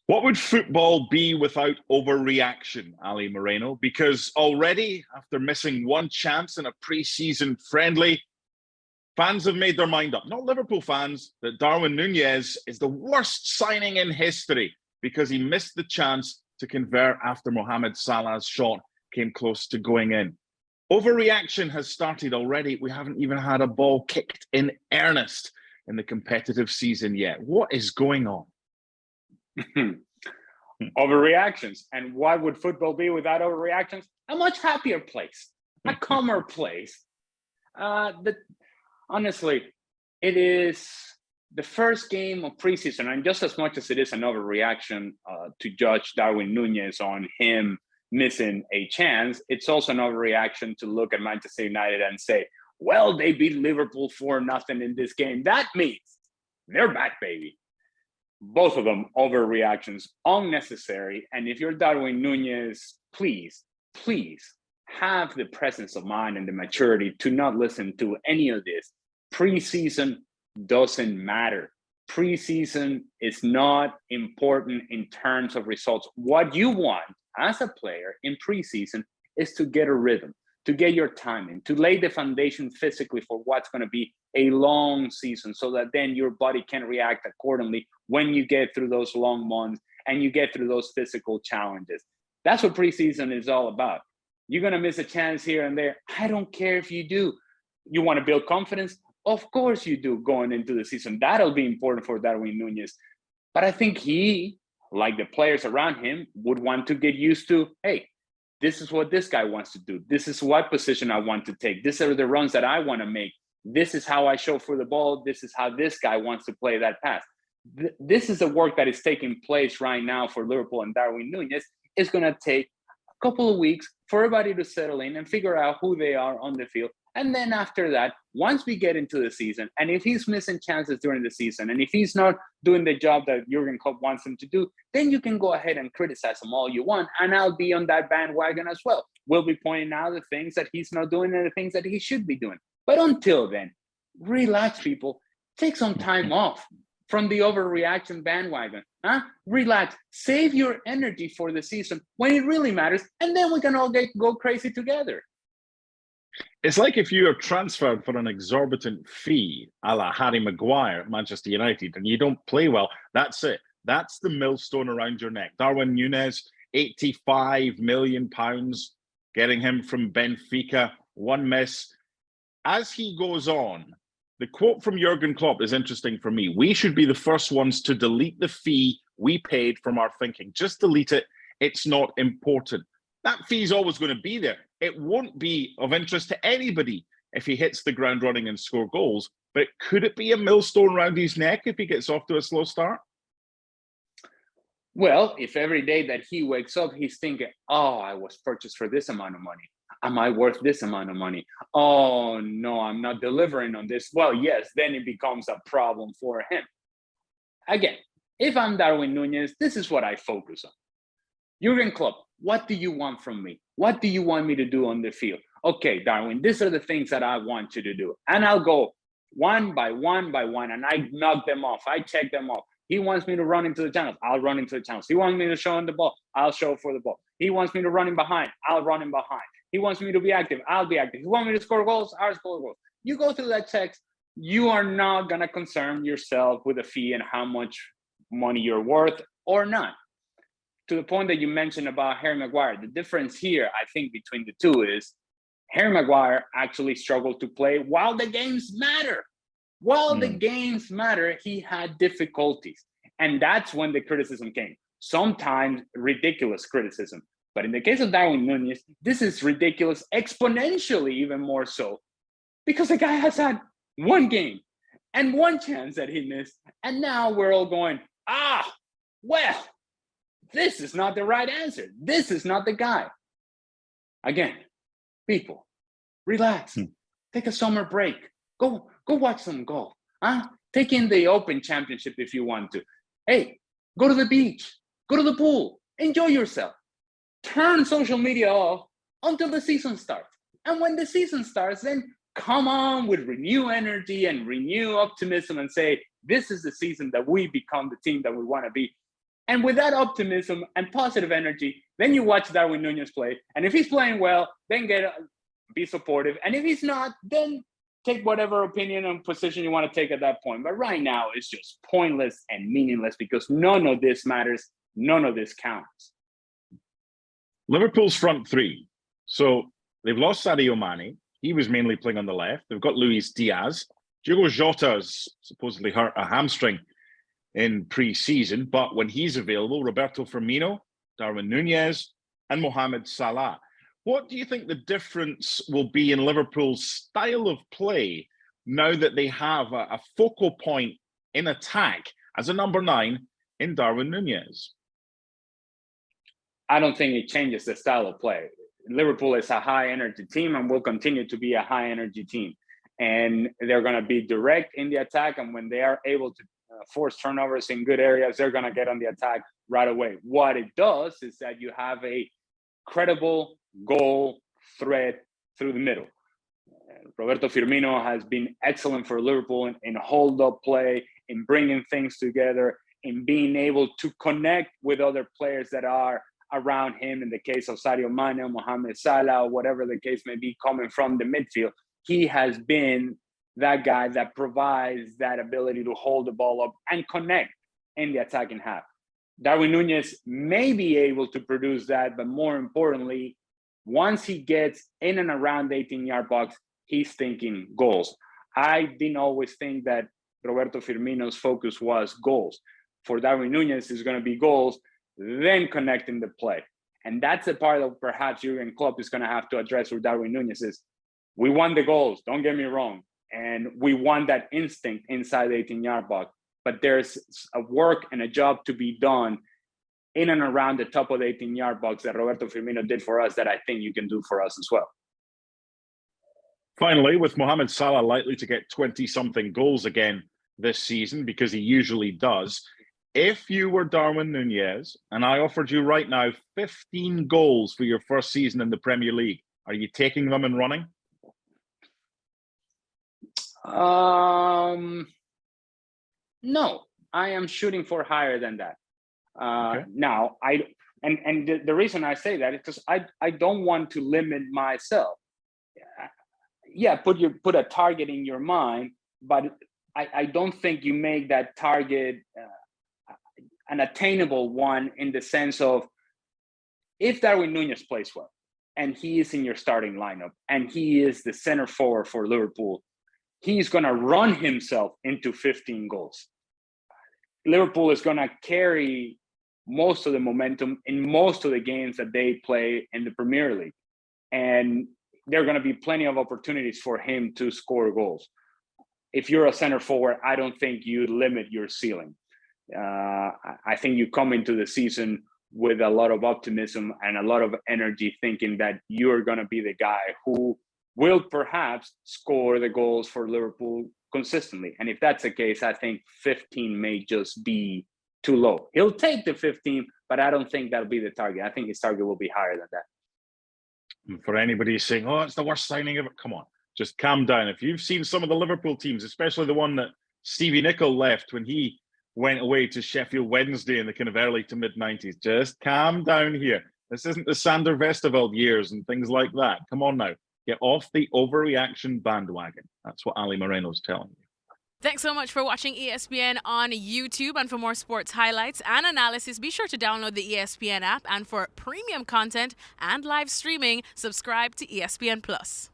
What would football be without overreaction, Ali Moreno? Because already, after missing one chance in a pre-season friendly, fans have made their mind up. Not Liverpool fans, that Darwin Nunez is the worst signing in history because he missed the chance to convert after Mohamed Salah's shot came close to going in. Overreaction has started already. We haven't even had a ball kicked in earnest in the competitive season yet. What is going on? Overreactions. And what would football be without overreactions? A much happier place, a calmer place. Honestly, it is the first game of preseason, and just as much as it is an overreaction to judge Darwin Nunez on him missing a chance, it's also an overreaction to look at Manchester United and say, well, they beat Liverpool 4-0 in this game. That means they're back, baby. Both of them overreactions, unnecessary. And if you're Darwin Nunez, please have the presence of mind and the maturity to not listen to any of this. Preseason doesn't matter. Preseason is not important in terms of results. What you want as a player in preseason is to get a rhythm, to get your timing, to lay the foundation physically for what's going to be a long season so that then your body can react accordingly when you get through those long months and you get through those physical challenges. That's what preseason is all about. You're going to miss a chance here and there. I don't care if you do. You want to build confidence? Of course you do going into the season. That'll be important for Darwin Nunez. But I think he, like the players around him, would want to get used to, hey, this is what this guy wants to do. This is what position I want to take. These are the runs that I want to make. This is how I show for the ball. This is how this guy wants to play that pass. This is the work that is taking place right now for Liverpool and Darwin Nunez. It's going to take a couple of weeks for everybody to settle in and figure out who they are on the field. And then after that, once we get into the season, and if he's missing chances during the season, and if he's not doing the job that Jurgen Klopp wants him to do, then you can go ahead and criticize him all you want, and I'll be on that bandwagon as well. We'll be pointing out the things that he's not doing and the things that he should be doing. But until then, relax, people. Take some time off from the overreaction bandwagon. Relax. Save your energy for the season when it really matters, and then we can all go crazy together. It's like if you are transferred for an exorbitant fee, a la Harry Maguire at Manchester United, and you don't play well, that's it. That's the millstone around your neck. Darwin Nunez, £85 million, getting him from Benfica, one miss. As he goes on, the quote from Jurgen Klopp is interesting for me. We should be the first ones to delete the fee we paid from our thinking. Just delete it. It's not important. That fee is always going to be there. It won't be of interest to anybody if he hits the ground running and score goals. But could it be a millstone around his neck if he gets off to a slow start? Well, if every day that he wakes up, he's thinking, oh, I was purchased for this amount of money. Am I worth this amount of money? Oh, no, I'm not delivering on this. Well, yes, then it becomes a problem for him. Again, if I'm Darwin Nunez, this is what I focus on. Jurgen Klopp, what do you want from me? What do you want me to do on the field? Okay, Darwin, these are the things that I want you to do. And I'll go one by one, and I knock them off. I check them off. He wants me to run into the channels. I'll run into the channels. He wants me to show him the ball. I'll show for the ball. He wants me to run him behind. I'll run him behind. He wants me to be active. I'll be active. He wants me to score goals. I'll score goals. You go through that text. You are not going to concern yourself with a fee and how much money you're worth or not. To the point that you mentioned about Harry Maguire, the difference here, I think, between the two is Harry Maguire actually struggled to play while the games matter. While the games matter, he had difficulties. And that's when the criticism came. Sometimes ridiculous criticism. But in the case of Darwin Nunez, this is ridiculous exponentially, even more so. Because the guy has had one game and one chance that he missed. And now we're all going, well, this is not the right answer. This is not the guy. Again, people, relax. Take a summer break. Go watch some golf. Take in the Open Championship if you want to. Hey, go to the beach. Go to the pool. Enjoy yourself. Turn social media off until the season starts. And when the season starts, then come on with renewed energy and renewed optimism and say, this is the season that we become the team that we want to be. And with that optimism and positive energy, then you watch Darwin Nunez play. And if he's playing well, then be supportive. And if he's not, then take whatever opinion and position you want to take at that point. But right now, it's just pointless and meaningless because none of this matters. None of this counts. Liverpool's front three. So they've lost Sadio Mane. He was mainly playing on the left. They've got Luis Diaz. Diogo Jota's supposedly hurt a hamstring in pre-season, but when he's available, Roberto Firmino, Darwin Nunez, and Mohamed Salah. What do you think the difference will be in Liverpool's style of play now that they have a focal point in attack as a number 9 in Darwin Nunez? I don't think it changes the style of play. Liverpool is a high-energy team and will continue to be a high-energy team. And they're going to be direct in the attack. And when they are able to force turnovers in good areas, they're going to get on the attack right away. What it does is that you have a credible goal threat through the middle. Roberto Firmino has been excellent for Liverpool in hold-up play, in bringing things together, in being able to connect with other players that are around him. In the case of Sadio Mane, Mohamed Salah, whatever the case may be, coming from the midfield, he has been that guy that provides that ability to hold the ball up and connect in the attacking half. Darwin Nunez may be able to produce that, but more importantly, once he gets in and around the 18-yard box, he's thinking goals. I didn't always think that Roberto Firmino's focus was goals. For Darwin Nunez, it's going to be goals, then connecting the play. And that's a part that perhaps Jurgen Klopp is going to have to address with Darwin Nunez is, we want the goals, don't get me wrong. And we want that instinct inside the 18-yard box. But there's a work and a job to be done in and around the top of the 18-yard box that Roberto Firmino did for us that I think you can do for us as well. Finally, with Mohamed Salah likely to get 20-something goals again this season, because he usually does, if you were Darwin Nunez and I offered you right now 15 goals for your first season in the Premier League, are you taking them and running? No, I am shooting for higher than that. Okay. Now, the reason I say that is because I don't want to limit myself. Yeah, put a target in your mind, but I don't think you make that target an attainable one in the sense of if Darwin Nunez plays well and he is in your starting lineup and he is the center forward for Liverpool, he's going to run himself into 15 goals. Liverpool is going to carry most of the momentum in most of the games that they play in the Premier League. And there are going to be plenty of opportunities for him to score goals. If you're a center forward, I don't think you limit your ceiling. I think you come into the season with a lot of optimism and a lot of energy, thinking that you're going to be the guy who will perhaps score the goals for Liverpool consistently. And if that's the case, I think 15 may just be too low. He'll take the 15, but I don't think that'll be the target. I think his target will be higher than that. And for anybody saying, oh, it's the worst signing ever, come on, just calm down. If you've seen some of the Liverpool teams, especially the one that Stevie Nicol left when he went away to Sheffield Wednesday in the kind of early to mid-90s, just calm down here. This isn't the Sander Westerveld years and things like that. Come on now. Get off the overreaction bandwagon. That's what Ali Moreno's telling you. Thanks so much for watching ESPN on YouTube. And for more sports highlights and analysis, be sure to download the ESPN app. And for premium content and live streaming, subscribe to ESPN Plus.